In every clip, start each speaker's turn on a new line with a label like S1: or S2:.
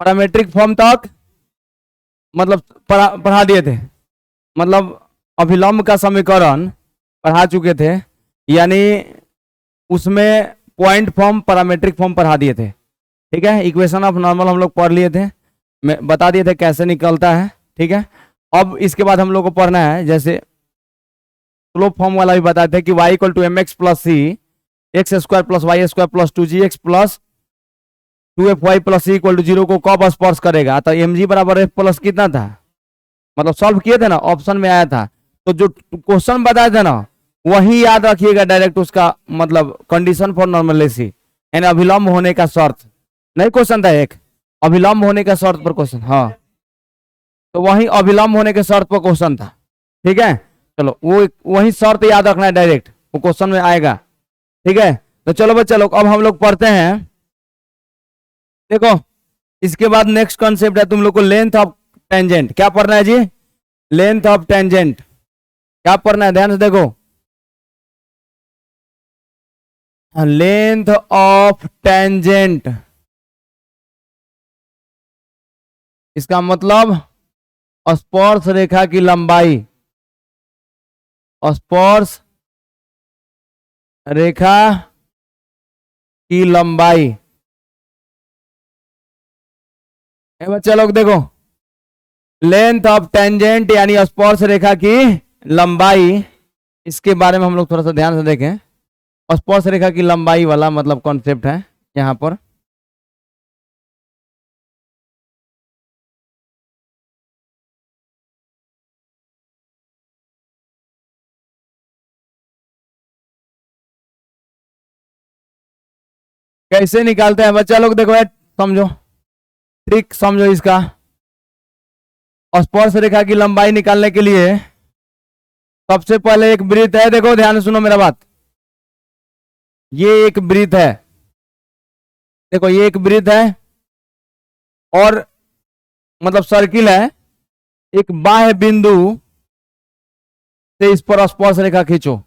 S1: Parametric form तक मतलब पढ़ा दिए थे, मतलब अभिलंब का समीकरण पढ़ा चुके थे, यानी उसमें पॉइंट फॉर्म पैरामीट्रिक फॉर्म पढ़ा दिए थे। ठीक है, इक्वेशन ऑफ नॉर्मल हम लोग पढ़ लिए थे, मैं बता दिए थे कैसे निकलता है। ठीक है, अब इसके बाद हम लोग को पढ़ना है, जैसे स्लोप फॉर्म वाला भी बताते थे कि y equal to M X plus C X square plus Y square plus 2gx plus 2fy plus C equal to 0 को कब स्पर्श करेगा। तो mg बराबर f प्लस कितना था, मतलब सॉल्व किए थे ना, ऑप्शन में आया था। तो जो क्वेश्चन बताया था ना वही याद रखिएगा डायरेक्ट, उसका मतलब कंडीशन फॉर नॉर्मलेसी यानी अभिलंब होने का शर्त, नहीं क्वेश्चन था एक अभिलंब होने का शर्त पर क्वेश्चन। हाँ, तो वही अभिलंब होने के शर्त पर क्वेश्चन था। ठीक है, चलो वो वही शर्त याद रखना है, डायरेक्ट वो क्वेश्चन में आएगा। ठीक है, तो चलो बच्चा लोग अब हम लोग पढ़ते हैं। देखो इसके बाद नेक्स्ट कॉन्सेप्ट है तुम लोग को लेंथ ऑफ टेंजेंट। क्या पढ़ना है जी, लेंथ ऑफ टेंजेंट। क्या पढ़ना है, ध्यान से देखो, लेंथ ऑफ टेंजेंट, इसका मतलब स्पर्श रेखा की लंबाई, स्पर्श रेखा की लंबाई। बच्चा लोग देखो, लेंथ ऑफ टेंजेंट यानी स्पर्श रेखा की लंबाई, इसके बारे में हम लोग थोड़ा सा ध्यान से देखें। स्पर्श रेखा की लंबाई वाला मतलब कॉन्सेप्ट है यहां पर। कैसे निकालते हैं बच्चा लोग, देखो समझो, ट्रिक समझो इसका। स्पर्श रेखा की लंबाई निकालने के लिए सबसे पहले एक वृत्त है, देखो ध्यान से सुनो मेरा बात, ये एक वृत्त है, देखो ये एक वृत्त है और मतलब सर्किल है, एक बाह्य बिंदु से इस पर स्पर्श रेखा खींचो,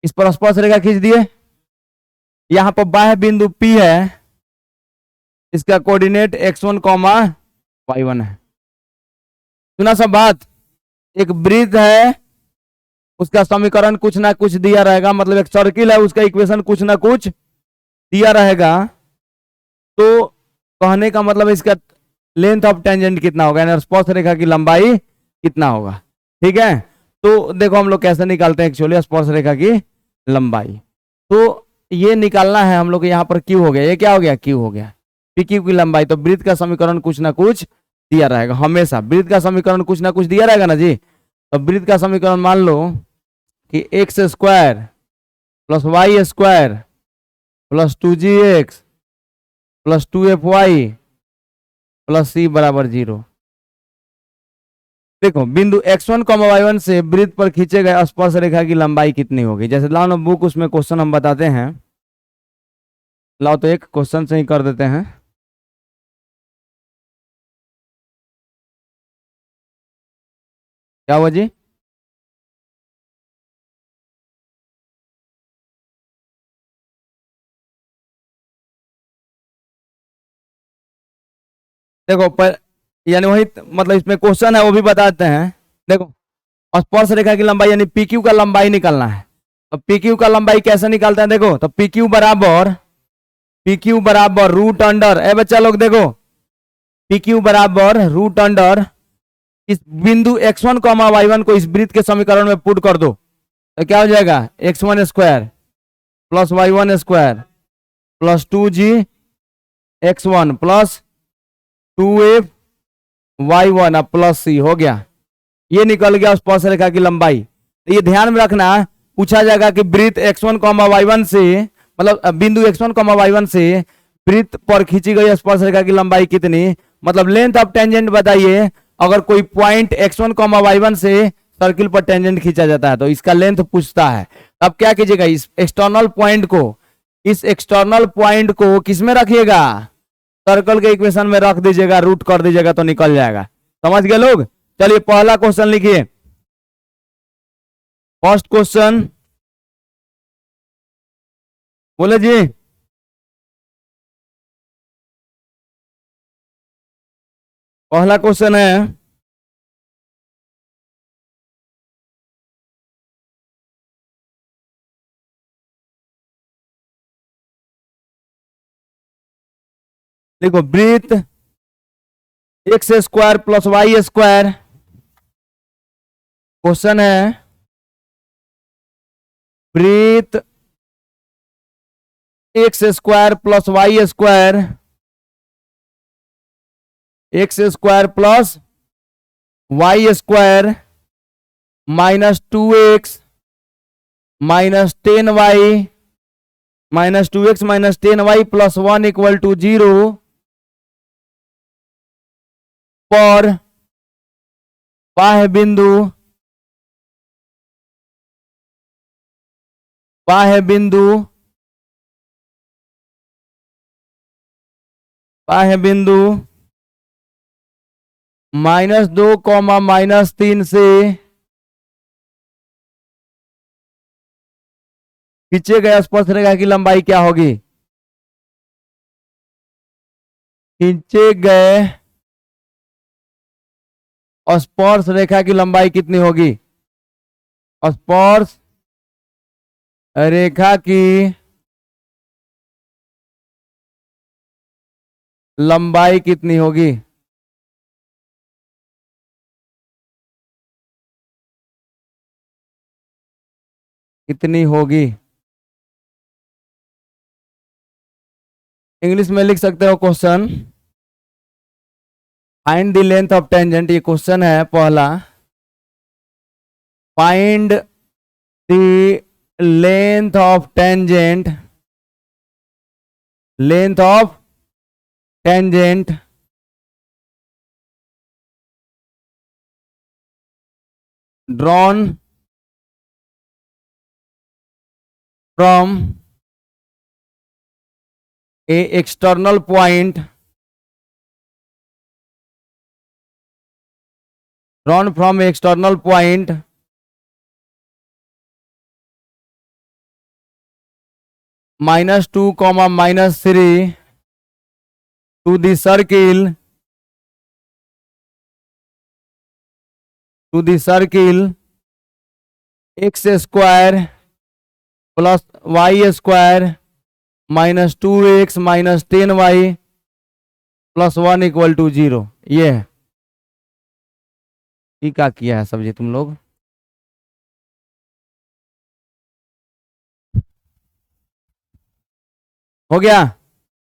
S1: इस पर स्पर्श रेखा खींच दिए, यहां पर बाह्य बिंदु P है, इसका कोऑर्डिनेट x1 y1 है। सुना सब बात, एक वृत्त है उसका समीकरण कुछ ना कुछ दिया रहेगा, मतलब एक सर्किल है उसका इक्वेशन कुछ ना कुछ दिया रहेगा। तो कहने का मतलब इसका लेंथ ऑफ टेंजेंट कितना होगा, यानी स्पर्श रेखा की लंबाई कितना होगा। ठीक है, तो देखो हम लोग कैसे निकालते हैं एक्चुअली स्पर्श रेखा की लंबाई। तो ये निकालना है हम लोग, यहाँ पर क्यू हो गया, ये क्या हो गया, क्यू हो गया, पी क्यू की लंबाई। तो वृत्त का समीकरण कुछ ना कुछ दिया रहेगा, हमेशा वृत्त का समीकरण कुछ ना कुछ दिया रहेगा ना जी। तो वृत्त का समीकरण मान लो कि X square plus Y square plus 2gx plus 2fy plus C बराबर 0। देखो बिंदु x1 y1 से वृत्त पर खींचे गए स्पर्श रेखा की लंबाई कितनी होगी। जैसे लाओ ना बुक, उसमें क्वेश्चन हम बताते हैं, लाओ तो एक क्वेश्चन से ही कर देते हैं। क्या हुआ जी, देखो पर यानी वही मतलब इसमें क्वेश्चन है वो भी बताते हैं। देखो स्पर्श रेखा की लंबाई यानी पी क्यू का लंबाई निकालना है। तो पी क्यू का लंबाई कैसे निकालते हैं, देखो तो पी क्यू बराबर रूट अंडर, ए बच्चा लोग देखो पी क्यू बराबर रूट अंडर इस बिंदु x1 y1 को इस वृत्त के समीकरण में पुट कर दो, तो क्या हो जाएगा, x1 square plus y1 square plus 2g(x1) plus 2f(y1) plus C हो गया। ये निकल गया स्पर्श रेखा की लंबाई। तो ये ध्यान में रखना, पूछा जाएगा कि वृत्त x1 y1 से मतलब बिंदु x1 y1 से वृत्त पर खींची गई स्पर्श रेखा की लंबाई कितनी, मतलब लेंथ ऑफ टेंजेंट बताइए। अगर कोई पॉइंट x1 y1 से सर्किल पर टेंजेंट खींचा जाता है तो इसका लेंथ पूछता है। अब क्या कीजिएगा, इस एक्सटर्नल पॉइंट को किसमें रखिएगा, सर्कल के इक्वेशन में रख दीजिएगा, रूट कर दीजिएगा तो निकल जाएगा। समझ गए लोग। चलिए पहला क्वेश्चन लिखिए, फर्स्ट क्वेश्चन बोले जी। पहला क्वेश्चन है, देखो ब्रीथ X square plus Y square. Question है ब्रीथ X square plus Y square, X square plus Y square minus 2x minus 10y minus 2x minus 10y plus 1 equal to 0 पर बाह्य बिंदु बाह्य बिंदु बाह्य बिंदु -2 -3 से खींचे गए स्पर्श रेखा की लंबाई क्या होगी? खींचे गए स्पर्श रेखा की लंबाई कितनी होगी? स्पर्श रेखा की लंबाई कितनी होगी? कितनी होगी? इंग्लिश में लिख सकते हो question, find the length of tangent. ये क्वेश्चन है पहला, find the length of tangent, length of tangent drawn from a external point, drawn from a external point -2, -3 to the circle x square plus y square minus 2x minus 10y plus 1 equal to 0। ये है, ये क्या किया है सब ये तुम लोग? हो गया?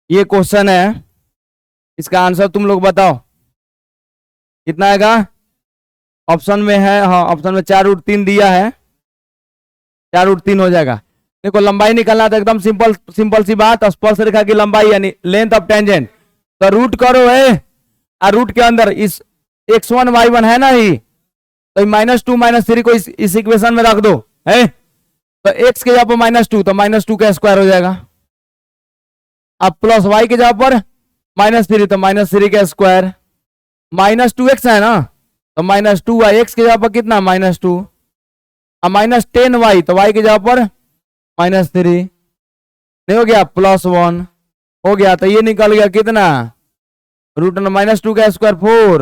S1: ये क्वेश्चन है, इसका आंसर तुम लोग बताओ कितना आएगा? ऑप्शन में है, हाँ ऑप्शन में 4√3 दिया है, 4√3 हो जाएगा। देखो लंबाई निकालना तो एकदम सिंपल सिंपल सी बात, स्पर्श रेखा की लंबाई यानी लेंथ ऑफ टेंजेंट, तो रूट करो है, और रूट के अंदर इस x1 y1 है ना ही, तो -2 -3 को इस इक्वेशन में रख दो है, तो x के जगह पर -2 तो -2 का स्क्वायर हो जाएगा, अब प्लस y के जगह पर -3 तो -3 का स्क्वायर, -2x है ना तो -2y, x के जगह पर कितना -2, अब -10y तो y के जगह पर -3, नहीं हो गया, +1 हो गया, तो ये निकल गया कितना, √2 का स्क्वायर 4,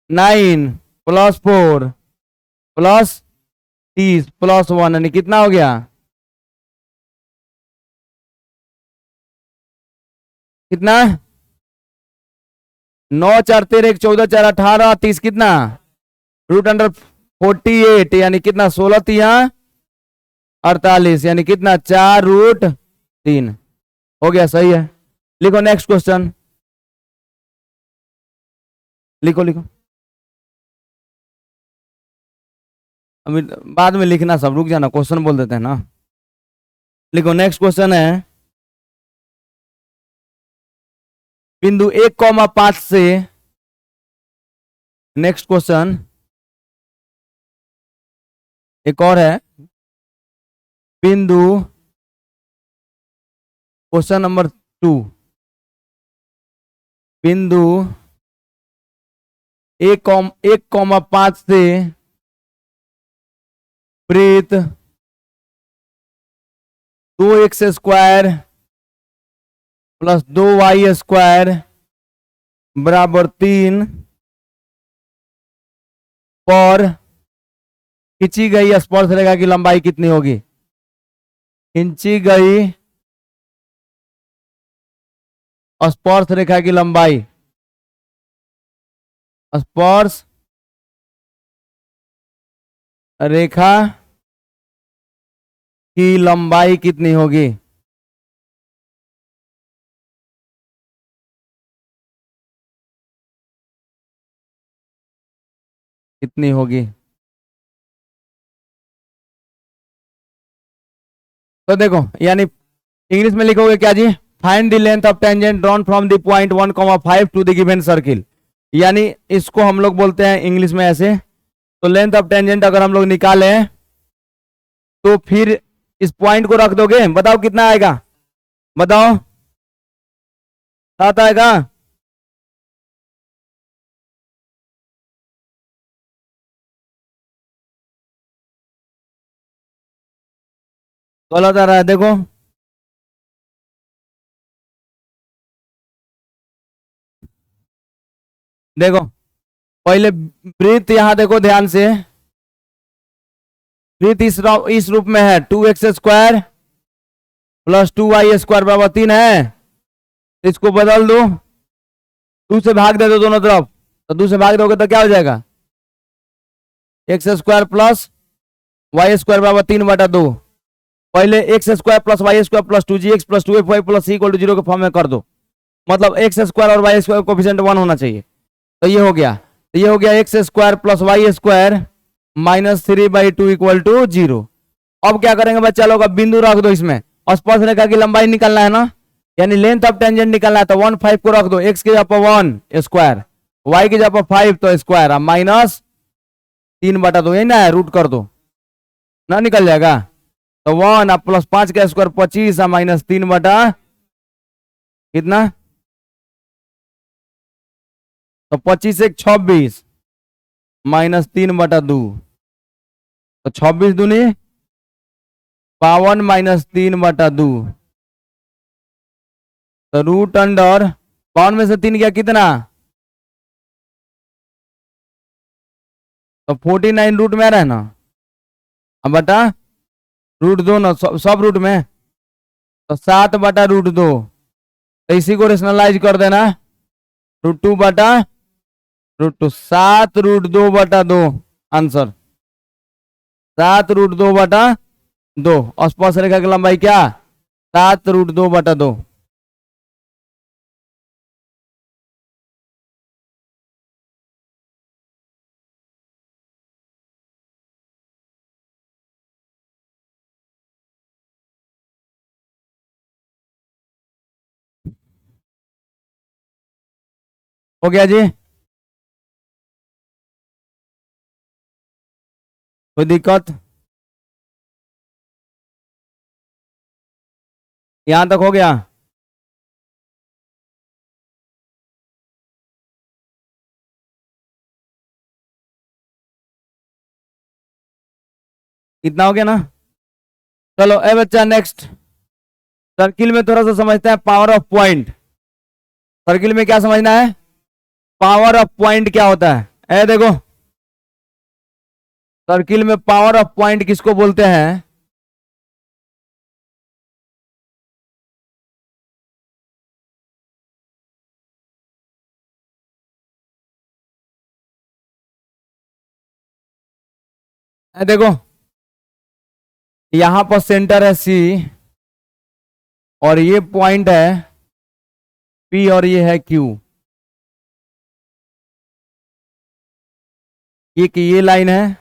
S1: 9 + 4 + 30 + 1 यानी कितना हो गया, कितना 9 4 13 14 4 18 30 कितना √48 यानी कितना 16 3 48 यानी कितना 4√3 हो गया, सही है। लिखो नेक्स्ट क्वेश्चन, लिखो लिखो, अभी बाद में लिखना, सब रुक जाना, क्वेश्चन बोल देते हैं ना। लिखो नेक्स्ट क्वेश्चन है, बिंदु 1,5 से, नेक्स्ट क्वेश्चन एक और है, बिंदु क्वेश्चन नंबर 2, बिंदु 1,5 से वृत्त 2x² + 2y² बराबर 3 पर खींची गई स्पर्श रेखा की लंबाई कितनी होगी? खींची गई स्पर्श रेखा की लंबाई, स्पर्श रेखा की लंबाई कितनी होगी? कितनी होगी? तो देखो, यानी इंग्लिश में लिखोगे क्या जी? Find the length of tangent drawn from the point 1,5 to the given circle. यानी इसको हम लोग बोलते हैं इंग्लिश में ऐसे। तो लेंथ ऑफ टेंजेंट अगर हम लोग निकाले तो फिर इस पॉइंट को रख दोगे, बताओ कितना आएगा? बताओ, 7 आएगा। गलत आ रहा है, देखो। देखो पहले वृत्त, यहां देखो ध्यान से, वृत्त इस रूप में है, 2x² प्लस 2y² बराबर 3 है। इसको बदल दो, 2 से भाग दे दो दोनों तरफ, तो 2 से भाग दोगे तो क्या हो जाएगा? x² प्लस y² बराबर 3/2। पहले x² plus y² plus 2gx plus 2fy plus c = 0 के फॉर्म में कर दो। मतलब x² और y² कोफिशिएंट 1 होना चाहिए। तो ये हो गया, तो ये हो गया x² प्लस y² माइनस 3/2 = 0। अब क्या करेंगे बच्चा लोग? अब बिंदु रख दो इसमें, स्पर्श रेखा की लंबाई निकालना है ना, यानी लेंथ ऑफ टेंजेंट निकालना है। तो 1,5 को रख दो, x की जगह पर 1² y की जगह पर 5 तो स्क्वायर, माइनस 3/2, यही ना है, रूट कर दो ना, निकल जाएगा। तो 1 अब प्लस 5 का स्क्वायर 25 माइनस 3 बटा कितना? तो 25 एक 26 माइनस 3/2, तो 26 दूनी 52 माइनस 3/2, तो रूट अंडर 52 में से 3 गया कितना? तो 49 रूट में आ रहा है ना। अब बटा रूट 2 ना, सब रूट में, तो 7/√2। तो इसी को रेशनलाइज कर देना, √2/√2, 7√2/2 आंसर, 7√2/2। स्पर्श रेखा की लंबाई क्या? 7√2/2। हो गया जी? कोई दिक्कत? यहां तक हो गया? इतना हो गया ना? चलो ए बच्चा, नेक्स्ट सर्किल में थोड़ा सा समझते हैं पावर ऑफ पॉइंट। सर्किल में क्या समझना है? पावर ऑफ पॉइंट क्या होता है? ए देखो, सर्किल में पावर ऑफ पॉइंट किसको बोलते हैं? ए देखो, यहां पर सेंटर है C और ये पॉइंट है P और ये है Q। एक ये लाइन है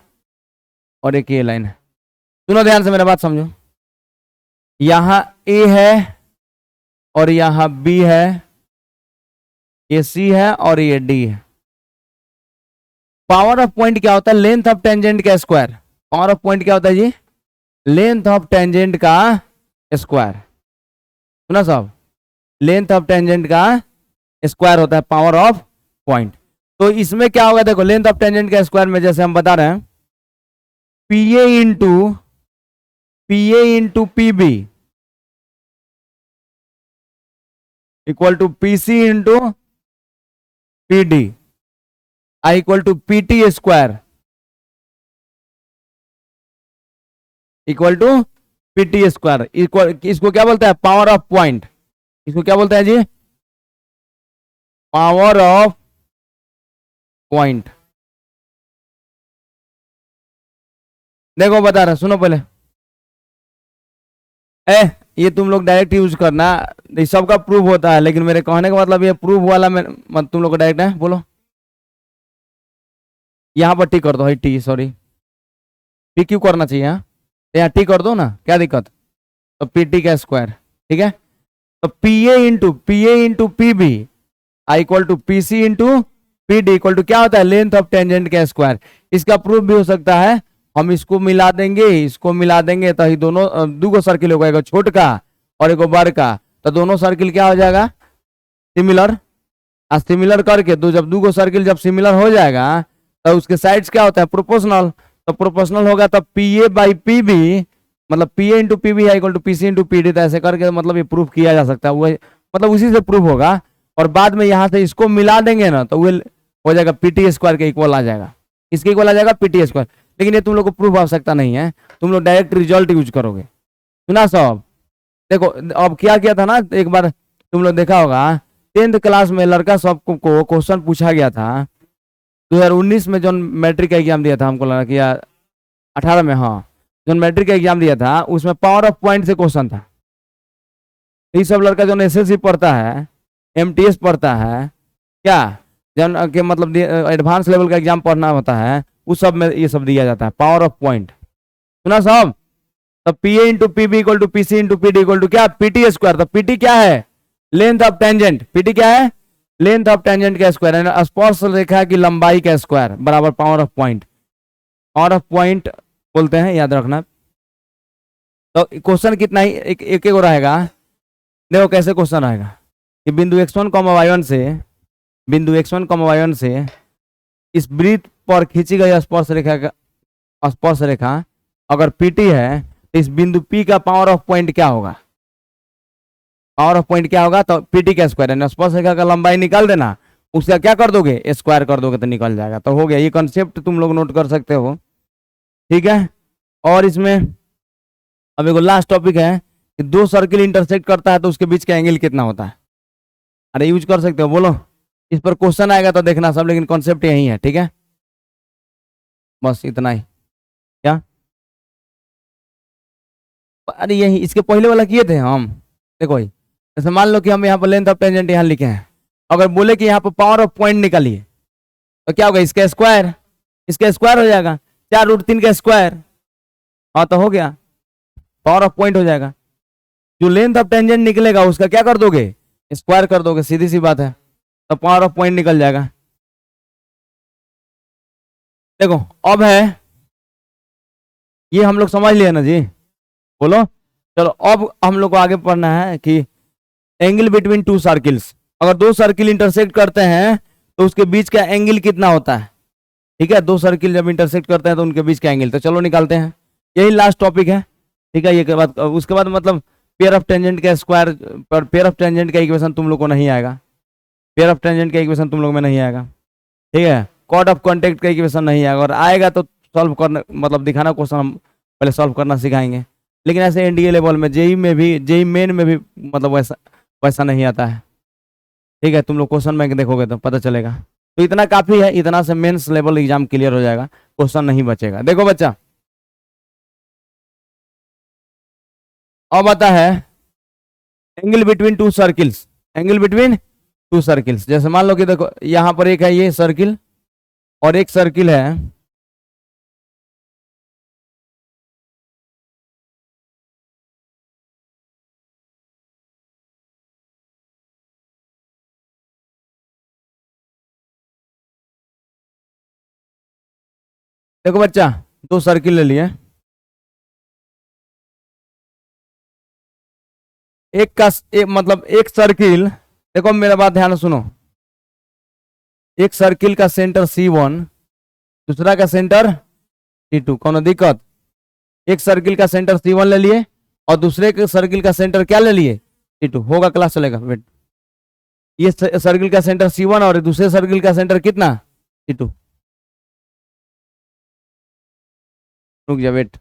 S1: और एक ये लाइन है। सुनो ध्यान से, मेरा बात समझो। यहां A है और यहां B है, ये C है और ये D है। पावर ऑफ पॉइंट क्या होता है? लेंथ ऑफ टेंजेंट का स्क्वायर। पावर ऑफ पॉइंट क्या होता है जी? लेंथ ऑफ टेंजेंट का स्क्वायर। सुना साहब? लेंथ ऑफ टेंजेंट का स्क्वायर होता है पावर ऑफ पॉइंट। तो इसमें क्या होगा? देखो, लेंथ ऑफ टेंजेंट का स्क्वायर में जैसे हम बता रहे हैं, PA into PB equal to PC into P D I equal to P T square equal to P T square equal, इसको क्या बोलता है, पावर ऑफ पॉइंट। इसको क्या बोलता है जी, पावर ऑफ पॉइंट। देखो बता रहा, सुनो पहले। ये तुम लोग डायरेक्ट यूज करना, ये सबका प्रूफ होता है, लेकिन मेरे कहने का मतलब ये प्रूफ वाला में मत तुम लोग को डायरेक्ट है, बोलो यहाँ पर टी कर दो, टी सॉरी टी क्यों करना चाहिए, यहाँ टी कर दो ना, क्या दिक्कत। तो पी टी का स्क्वायर, ठीक है। तो P A into P B I equal to P C into P D equal to क्या होता है, लेंथ ऑफ टेंजेंट का स्क्वायर। इसका प्रूफ भी हो सकता है, हम इसको मिला देंगे, इसको मिला देंगे तो ही दोनों दो सर्किल होगा, एक छोट का और एक बड़ का, तो दोनों सर्किल क्या हो जाएगा, सिमिलर। सिमिलर करके दो, जब दो सर्किल जब सिमिलर हो जाएगा तो उसके साइड्स क्या होता है, प्रोपोर्शनल। तो प्रोपोर्शनल होगा तो P A by P B मतलब P A into P B equal to P C into P D, तो ऐसे करके मतलब ये प्रूफ किया जा सकता है, वही मतलब उसी से प्रूफ होगा। और बाद में यहाँ से इसको मिला देंगे ना तो वो हो जाएगा पी टी स्क्वायर के इक्वल आ जाएगा, इसके इक्वल आ जाएगा पी टी स्क्वायर। लेकिन ये तुम लोग को प्रूफ आवश्यकता नहीं है, तुम लोग डायरेक्ट रिजल्ट यूज करोगे। सुना सब, देखो अब क्या किया था ना, एक बार तुम लोग देखा होगा 10th क्लास में लड़का सबको को क्वेश्चन पूछा गया था 2019 में, जो मैट्रिक का एग्जाम दिया था, हमको लगा कि 18 में, हाँ जो मैट्रिक का एग्जाम दिया था उसमें पावर ऑफ पॉइंट से क्वेश्चन था। ये सब लड़का जो एसएससी पढ़ता है, एमटीएस पढ़ता है, क्या जन के मतलब एडवांस लेवल का एग्जाम पढ़ना होता है, उस सब में ये सब दिया जाता है, पावर ऑफ पॉइंट। सुना सब। तो P A into P B equal to P C into P D equal to क्या, पीटी स्क्वायर। तो पीटी क्या है, लेंथ ऑफ टेंजेंट। पीटी क्या है, लेंथ ऑफ टेंजेंट का स्क्वायर, स्पर्श रेखा की लंबाई का स्क्वायर बराबर power of point. Power of point बोलते हैं, याद रखना। तो क्वेश्चन कितना ही एक एक रहेगा। देखो कैसे क्वेश्चन आएगा कि बिंदु x1 y1 से, बिंदु x1 y1 से इस वृत्त पर खींची गई स्पर्श रेखा अगर पीटी है तो इस बिंदु P का पावर ऑफ पॉइंट क्या होगा, पावर ऑफ पॉइंट क्या होगा, तो पीटी का स्क्वायर है। स्पर्श रेखा का लंबाई निकाल देना, उसका क्या कर दोगे, स्क्वायर कर दोगे तो निकल जाएगा। तो हो गया, ये कॉन्सेप्ट तुम लोग नोट कर सकते हो, ठीक है। और इसमें अब एक लास्ट टॉपिक है कि दो सर्किल इंटरसेक्ट करता है तो उसके बीच का एंगल कितना होता है। अरे यूज कर सकते हो, बोलो। इस पर क्वेश्चन आएगा तो देखना सब, लेकिन कॉन्सेप्ट यही है, ठीक है। बस इतना ही। क्या, अरे यही इसके पहले वाला किए थे हम। देखो जैसे मान लो कि हम यहाँ पर लेंथ ऑफ टेंजेंट यहाँ लिखे हैं, अगर बोले कि यहाँ पर पावर ऑफ पॉइंट निकालिए तो क्या होगा, इसका स्क्वायर, इसका स्क्वायर हो जाएगा 4√3 का स्क्वायर। हाँ तो हो गया, पावर ऑफ पॉइंट हो जाएगा। जो लेंथ ऑफ टेंजेंट निकलेगा उसका क्या कर दोगे, स्क्वायर कर दोगे, सीधी सी बात है, तो पावर ऑफ पॉइंट निकल जाएगा। देखो अब है ये हम लोग समझ लिए ना जी, बोलो। चलो अब हम लोग को आगे पढ़ना है कि एंगल बिटवीन टू सर्किल्स, अगर दो सर्किल इंटरसेक्ट करते हैं तो उसके बीच का एंगल कितना होता है, ठीक है। दो सर्किल जब इंटरसेक्ट करते हैं तो उनके बीच का एंगल, तो चलो निकालते हैं। यही लास्ट टॉपिक है, ठीक है। ये के बाद उसके बाद मतलब पेयर ऑफ टेंजेंट का स्क्वायर, पर पेयर ऑफ टेंजेंट का इक्वेशन तुम लोग को नहीं आएगा, पेयर ऑफ टेंजेंट का इक्वेशन तुम लोग में नहीं आएगा, ठीक है। कॉर्ड ऑफ कॉन्टेक्ट का इक्वेशन नहीं आएगा, और आएगा तो सॉल्व करना मतलब दिखाना क्वेश्चन हम पहले सॉल्व करना सिखाएंगे। लेकिन ऐसे एनडीए लेवल में, जेई में भी, जेई मेन में भी मतलब वैसा नहीं आता है, ठीक है। तुम लोग क्वेश्चन बैंक देखोगे तो पता चलेगा। तो इतना काफी है, इतना से मेंस लेवल एग्जाम क्लियर हो जाएगा, क्वेश्चन नहीं बचेगा। देखो बच्चा, अब आता है angle between two circles, angle between two circles. जैसे मान लो कि देखो यहां पर एक है ये सर्किल और एक सर्किल है, देखो बच्चा दो सर्किल ले लिए, एक का मतलब एक सर्किल, देखो मेरा बात ध्यान से सुनो, एक सर्किल का सेंटर C1, दूसरा का सेंटर C2, कौन दिक्कत। एक सर्किल का सेंटर C1 ले लिए और दूसरे के सर्किल का सेंटर क्या ले लिए, C2। होगा क्लास चलेगा, वेट। ये सर्किल का सेंटर C1 और दूसरे सर्किल का सेंटर कितना C2। रुक जा वेट।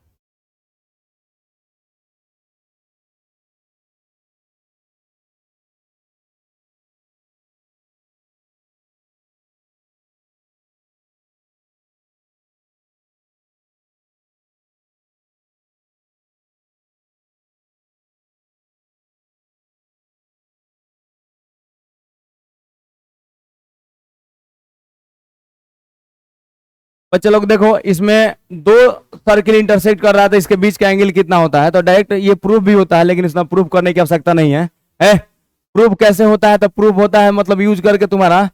S1: बच्चे लोग देखो, इसमें दो सर्किल इंटरसेक्ट कर रहा था, इसके बीच का एंगल कितना होता है, तो डायरेक्ट ये प्रूफ भी होता है, लेकिन इसमें प्रूफ करने की आवश्यकता नहीं है। प्रूफ कैसे होता है, तो प्रूफ होता है मतलब यूज करके तुम्हारा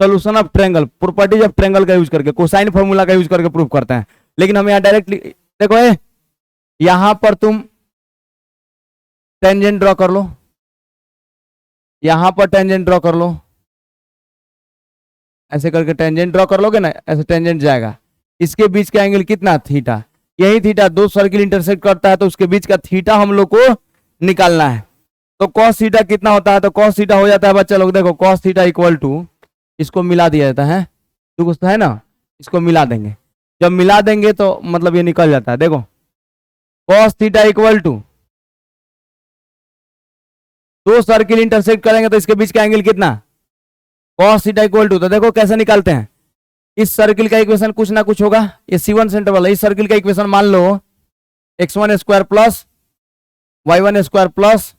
S1: solution of triangle, properties of triangle का यूज करके, कोसाइन फॉर्मूला का यूज करके प्रूफ करते हैं। लेकिन हम यहाँ डायरेक्टली देखो, यहां पर तुम टेंजेंट ड्रॉ कर लो, यहां पर टेंजेंट ड्रॉ कर लो, ऐसे करके टेंजेंट ड्रॉ कर लोगे ना, ऐसे टेंजेंट जाएगा, इसके बीच का एंगल कितना थीटा, यही थीटा, दो सर्किल इंटरसेक्ट करता है तो उसके बीच का थीटा हम लोग को निकालना है। तो कॉस थीटा कितना होता है, तो कॉस थीटा हो जाता है बच्चा लोग, देखो कॉस थीटा इक्वल टू, इसको मिला दिया जाता है, तो कुछ है ना, इसको मिला देंगे, जब मिला देंगे तो मतलब ये निकल जाता है। देखो कॉस थीटा इक्वल टू, दो सर्किल इंटरसेक्ट करेंगे तो इसके बीच का एंगल कितना, कॉस थीटा इक्वल टू, तो देखो कैसे निकालते हैं, इस सर्किल का इक्वेशन कुछ ना कुछ होगा, ये C1 सेंटर वाला, इस सर्किल का इक्वेशन मान लो x1 square plus y1 square plus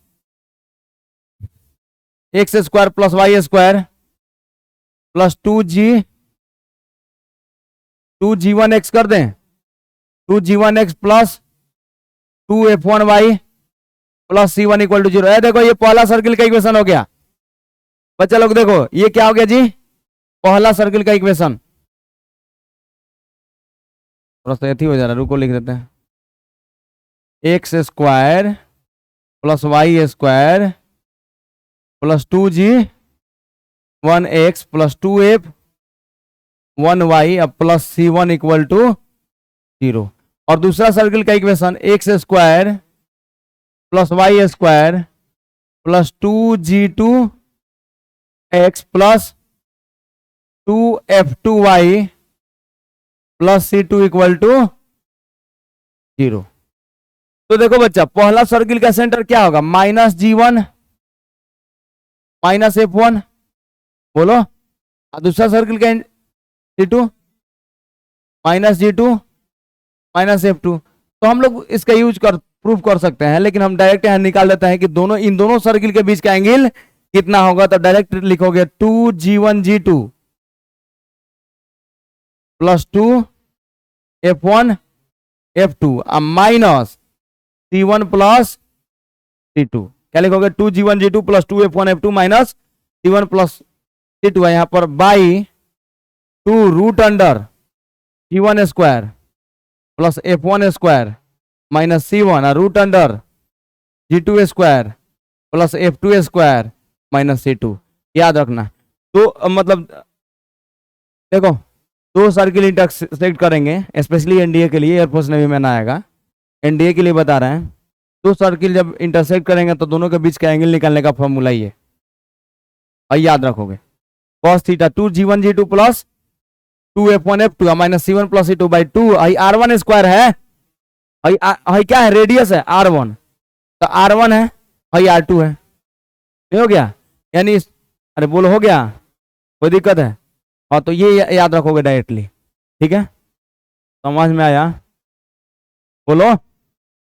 S1: X square plus Y square plus 2g1x कर दें, 2g1x plus 2f1y plus C1 equal to 0। देखो ये पहला सर्किल का इक्वेशन हो गया बच्चा लोग, देखो ये क्या हो गया जी, पहला सर्किल का इक्वेशन। थोड़ा सा हो जा रहा है, रुको लिख देते हैं, X square plus Y square plus 2g1x plus 2f1y अब प्लस C1 इक्वल टू 0। और दूसरा सर्किल का equation X square plus Y square plus 2g2x plus 2f2y plus C2 equal to 0। तो देखो बच्चा, पहला सर्किल का सेंटर क्या होगा, -g1 -f1, बोलो, और दूसरा सर्किल का C2 -g2 -f2। तो हम लोग इसका यूज कर प्रूफ कर सकते हैं, लेकिन हम डायरेक्ट यहां निकाल देते हैं कि दोनों, इन दोनों सर्किल के बीच का एंगल कितना होगा, तो डायरेक्ट लिखोगे 2g1g2 plus 2f1f2 minus C1 plus C2, क्या लिखोगे, 2g1g2 plus 2f1f2 minus C1 plus C2 है यहाँ पर, by 2 root under g1 square plus f1 square minus C1 और root under g2 square plus f2 square minus C2। याद रखना, तो मतलब देखो, दो सर्किल इंटरसेक्ट करेंगे, स्पेशली एनडीए के लिए, एयरफोर्स नेवी में ना आएगा, एनडीए के लिए बता रहे हैं, दो सर्किल जब इंटरसेक्ट करेंगे तो दोनों के बीच का एंगल निकालने का फॉर्मूला ये, और याद रखोगे cos theta 2g1g2 plus 2f1f2 minus C1 plus C2 by 2, r1 square है, क्या है, रेडियस है r1, तो r1 है, r2 है, नहीं हो गया, यानी अरे बोलो हो गया, कोई दिक्कत है, हाँ तो ये याद रखोगे डायरेक्टली, ठीक है, समझ में आया, बोलो।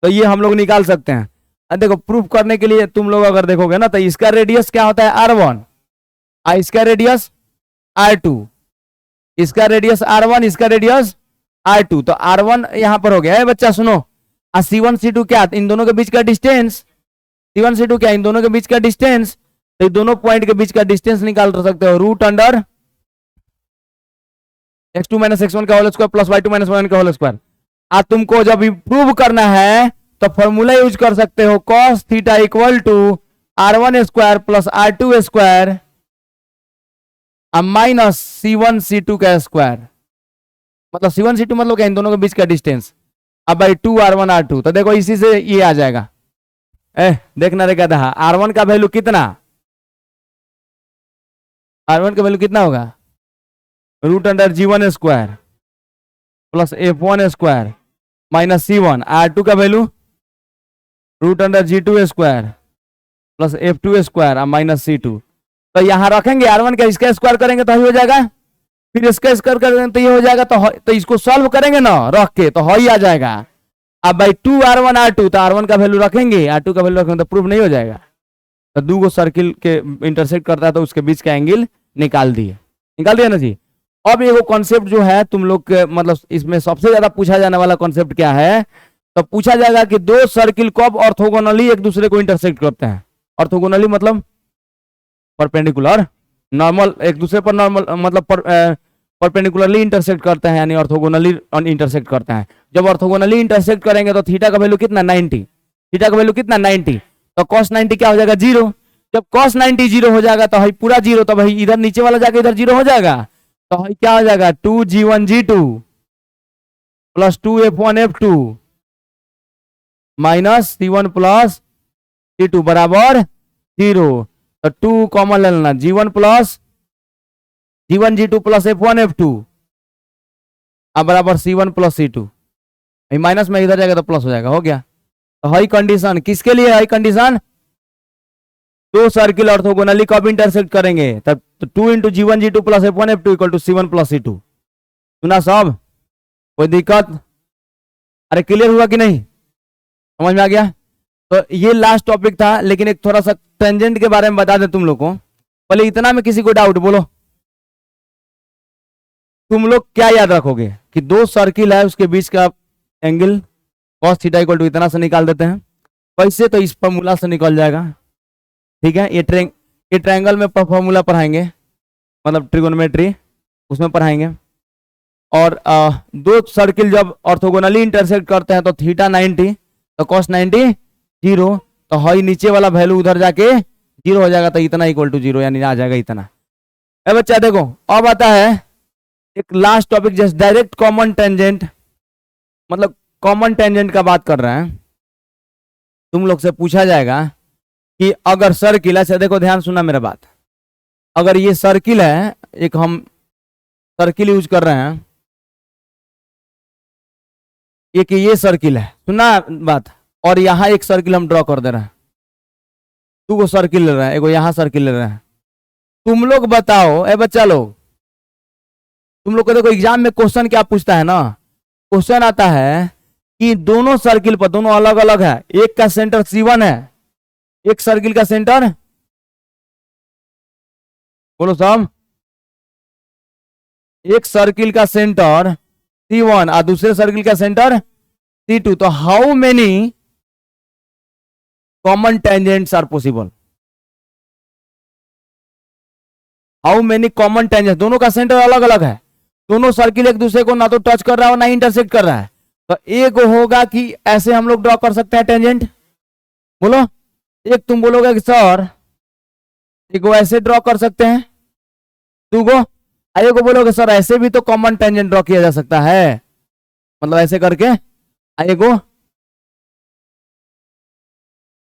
S1: तो ये हम लोग निकाल सकते हैं। अब देखो प्रूफ करने के लिए तुम लोग अगर देखोगे ना, तो इसका रेडियस क्या होता है r1, इसका रेडियस r2, इसका रेडियस r1, इसका रेडियस r2, तो r1 यहां पर हो गया है बच्चा, सुनो, C1 C2 क्या, इन दोनों के बीच का डिस्टेंस, C1 C2 क्या, इन दोनों के बीच का डिस्टेंस, तो दोनों पॉइंट के बीच का डिस्टेंस निकाल सकते हो, root under x2 minus x1 का whole square plus y2 minus y1 का होल स्क्वायर। आज तुमको जब प्रूव करना है तो फॉर्मूला यूज कर सकते हो, cos theta equal to r1 square plus r2 square minus C1 C2 का स्क्वायर, मतलब C1 C2 मतलब क्या, इन दोनों के बीच का डिस्टेंस, अब भाई 2 r1 r2, तो देखो इसी से ये आ जाएगा, देखना रहेगा था r1 का वैल्यू कितना, R1 का वैल्यू कितना होगा, root under G1 square plus F1 square minus C1। R2 का value root under G2 square plus F2 square minus C2। तो यहाँ रखेंगे R1 का, इसका स्क्वायर करेंगे तो ही हो जाएगा, फिर इसका स्क्वायर करेंगे तो ये हो जाएगा। तो इसको सॉल्व करेंगे ना रख के, तो ही आ जाएगा। अब भाई 2R1 R2, तो R1 का वैल्यू रखेंगे, R2 का वैल्यू रखेंगे तो प्रूफ नहीं हो जाएगा। तो दो गो सर्किल के इंटरसेक्ट करता है तो उसके बीच का एंगल निकाल दिया ना जी। अब ये कॉन्सेप्ट जो है तुम लोग के मतलब इसमें सबसे ज्यादा पूछा जाने वाला कॉन्सेप्ट क्या है, तो पूछा जाएगा कि दो सर्किल कब ऑर्थोगोनली एक दूसरे को इंटरसेक्ट करते हैं। ऑर्थोगोनली मतलब परपेंडिकुलर, नॉर्मल एक दूसरे पर नॉर्मल मतलब परपेंडिकुलरली इंटरसेक्ट करते हैं, यानी ऑर्थोगोनली इंटरसेक्ट करते हैं। जब ऑर्थोगोनली इंटरसेक्ट करेंगे तो थीटा का वैल्यू कितना 90, थीटा का वैल्यू कितना 90, तो cos 90 क्या हो जाएगा 0। जब cos 90 0 हो जाएगा तो भाई पूरा 0, तो भाई इधर नीचे वाला जाके इधर 0 हो जाएगा। तो भाई क्या हो जाएगा 2G1 G2 plus 2F1 F2 minus C1 plus C2 बराबर 0। तो 2 कॉमन ले लेना, G1 plus G1 G2 plus F1 F2 अब बराबर C1 प्लस C2। माइनस में इधर जाएगा तो प्लस हो जाएगा, हो गया। तो हाई कंडीशन किसके लिए, हाई कंडीशन दो सर्किल ऑर्थोगोनली कब इंटरसेक्ट करेंगे, तब 2 into G1 G2 plus F1 F2 equal to C1 plus C2। सुना सब, कोई दिक्कत, अरे क्लियर हुआ कि नहीं, समझ में आ गया। तो ये लास्ट टॉपिक था, लेकिन एक थोड़ा सा टेंजेंट के बारे में बता दे तुम लोग को। पहले इतना में किसी को डाउट बोलो, तुम लोग क्या याद रखोगे कि दो सर्किल है उसके बीच का angle cos theta equal to इतना से निकाल देते हैं। कैसे, तो इस फॉर्मूला से निकल जाएगा, ठीक है। ये ट्रायंगल में फॉर्मूला पढ़ाएंगे, मतलब ट्रिगोनोमेट्री उसमें पढ़ाएंगे। और दो सर्किल जब ऑर्थोगोनली इंटरसेक्ट करते हैं तो थीटा 90 तो cos 90 0, तो हाई नीचे वाला वैल्यू उधर जाके 0 हो जाएगा, तो इतना इक्वल टू 0 यानी आ जाएगा इतना। बच्चा देखो अब आता है एक last topic, just direct common tangent, मतलब कॉमन टेंजेंट का बात कर रहे हैं। तुम लोग से पूछा जाएगा कि अगर सर्किल, ऐसे देखो ध्यान सुनना मेरा बात, अगर ये सर्किल है, एक हम सर्किल यूज कर रहे हैं, एक ये सर्किल है, सुना बात, और यहां एक सर्किल हम ड्रॉ कर दे रहे हैं, दो गो सर्किल ले रहे हैं, एगो यहां सर्किल ले रहे हैं। तुम लोग बताओ, ए बच्चा लोग, तुम लोग को देखो एग्जाम में क्वेश्चन क्या पूछता है ना, क्वेश्चन आता है कि दोनों सर्किल पर, दोनों अलग अलग है, एक का सेंटर C1 है, एक सर्किल का सेंटर, बोलो सब, एक सर्किल का सेंटर C1 और दूसरे सर्किल का सेंटर C2, तो how many common tangents are possible, how many common tangents, दोनों का सेंटर अलग अलग है, दोनों सर्किल एक दूसरे को ना तो टच कर रहा है ना इंटरसेक्ट कर रहा है। तो एक होगा कि ऐसे हम लोग ड्रॉ कर सकते हैं टेंजेंट, बोलो। एक तुम बोलोगे कि सर एक ऐसे ड्रॉ कर सकते हैं, दूगो आइए को बोलोगे सर ऐसे भी तो कॉमन टेंजेंट ड्रॉ किया जा सकता है, मतलब ऐसे करके आइए को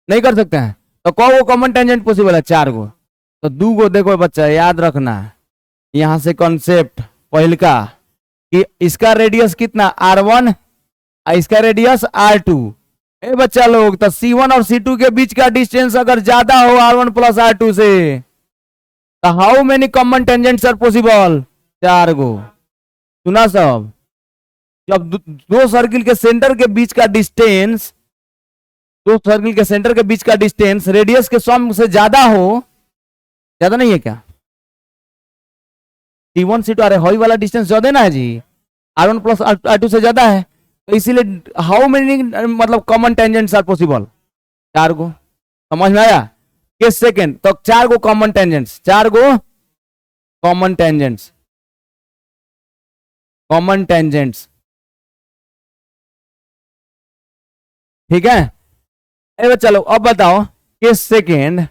S1: नहीं कर सकते हैं। तो को कॉमन टेंजेंट पॉसिबल है, 4 गो। तो 2 गो देखो बच्चा याद रखना, यहां से कॉन्सेप्ट पहल का कि इसका रेडियस कितना R1 और इसका रेडियस R2। ए बच्चा लोग, तो C1 और C2 के बीच का डिस्टेंस अगर ज्यादा हो R1 प्लस R2 से, तो how many common tangents are possible, 4 गो। सुना सब, जब दो सर्किल के सेंटर के बीच का डिस्टेंस, दो सर्किल के सेंटर के बीच का डिस्टेंस रेडियस के सम से ज्यादा हो, ज्यादा नहीं है क्या, C1 C2, अरे हाई वाला डिस्टेंस ज्यादा ना है जी, R1 प्लस R2 से ज्यादा है, तो इसीलिए हाउ मेनी मतलब कॉमन टेंजेंट्स आर पॉसिबल, 4 गो। समझ में आया, किस सेकेंड, तो 4 गो कॉमन टेंजेंट्स, 4 गो कॉमन टेंजेंट्स, कॉमन टेंजेंट्स, ठीक है। चलो अब बताओ किस सेकेंड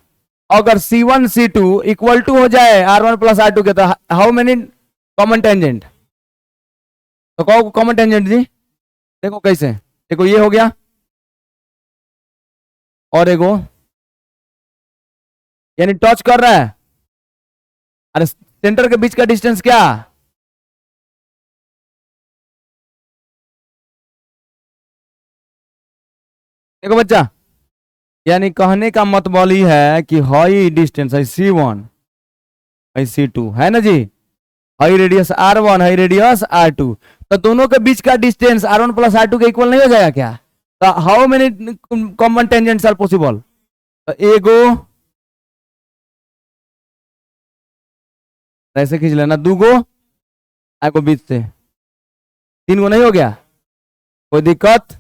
S1: अगर C1 C2 इक्वल टू हो जाए R1 प्लस R2 के, तो हाउ मेनी कॉमन टेंजेंट, तो कहो कॉमन टेंजेंट जी, देखो कैसे, देखो ये हो गया और एगो यानी टच कर रहा है, अरे सेंटर के बीच का डिस्टेंस क्या? देखो बच्चा, यानी कहने का मतलब ही है कि हाई डिस्टेंस है C1 है C2, है ना जी। हाई रेडियस R1, हाई रेडियस R2, तो दोनों के बीच का डिस्टेंस R1 प्लस R2 के इक्वल नहीं हो जाएगा क्या? तो how many common tangents are possible? तो एगो ऐसे खींच लेना, दूगो आगो बीच से, तीन गो नहीं हो गया, कोई दिक्कत?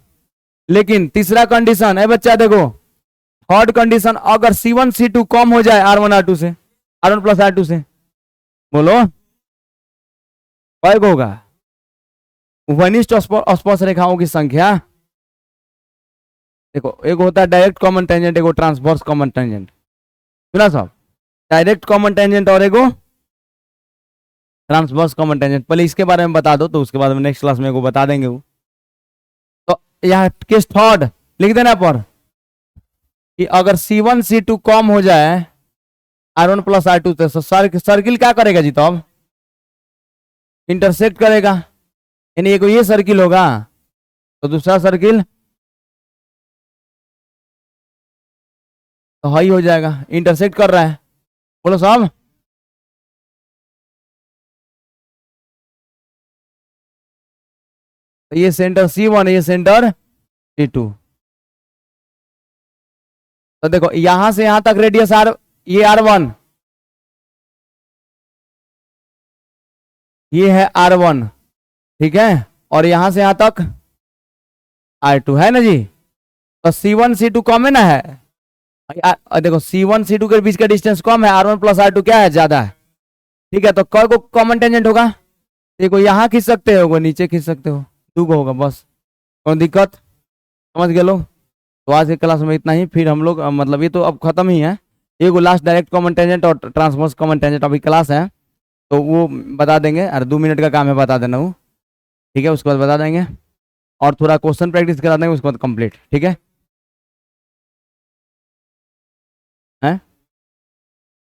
S1: लेकिन तीसरा कंडीशन है बच्चा, देखो थर्ड कंडीशन, अगर C1 C2 कम हो जाए R1 R2 से, R1 प्लस R2 से, बोलो कय होगा? वनिष्ठ अस्पर्श रेखाओं की संख्या। देखो एक होता है डायरेक्ट कॉमन टेंजेंट, एगो ट्रांसवर्स कॉमन टेंजेंट, सुना सब? डायरेक्ट कॉमन टेंजेंट और एगो ट्रांसवर्स कॉमन टेंजेंट। पहले इसके बारे में बता दो, तो उसके बाद में नेक्स्ट क्लास में एगो बता देंगे वो। तो यहाँ केस थर्ड लिख देना पर कि अगर C1 C2 कम हो जाए R1 प्लस R2 तो सर्किल क्या करेगा जी? तो अब इंटरसेक्ट करेगा, यानी एगो ये सर्किल होगा तो दूसरा सर्किल तो हाई हो जाएगा, इंटरसेक्ट कर रहा है, बोलो साहब। तो ये सेंटर C1 है, ये सेंटर C2। तो देखो यहां से यहां तक रेडियस R, ये R1, ये है R1, ठीक है, और यहां से यहां तक R2 है ना जी। तो C1 C2 कम है ना, है? देखो C1 C2 के बीच का डिस्टेंस कम है, R1 प्लस R2 क्या है? ज्यादा है, ठीक है। तो कौन को कॉमन टेंजेंट होगा? देखो यहाँ खींच सकते हो, नीचे खींच सकते हो, दो को होगा बस, कौन दिक्कत? समझ गए लोग? तो आज के क्लास में इतना ही, फिर हम लोग मतलब ये तो अब खत्म ही है, एक लास्ट डायरेक्ट कॉमन टेंजेंट और ट्रांसवर्स कॉमन टेंजेंट अभी क्लास है, तो वो बता देंगे। अरे 2 मिनट का काम है, बता देना वो, ठीक है, उसके बाद बता देंगे और थोड़ा क्वेश्चन प्रैक्टिस करा देंगे, उसके बाद कंप्लीट, ठीक है।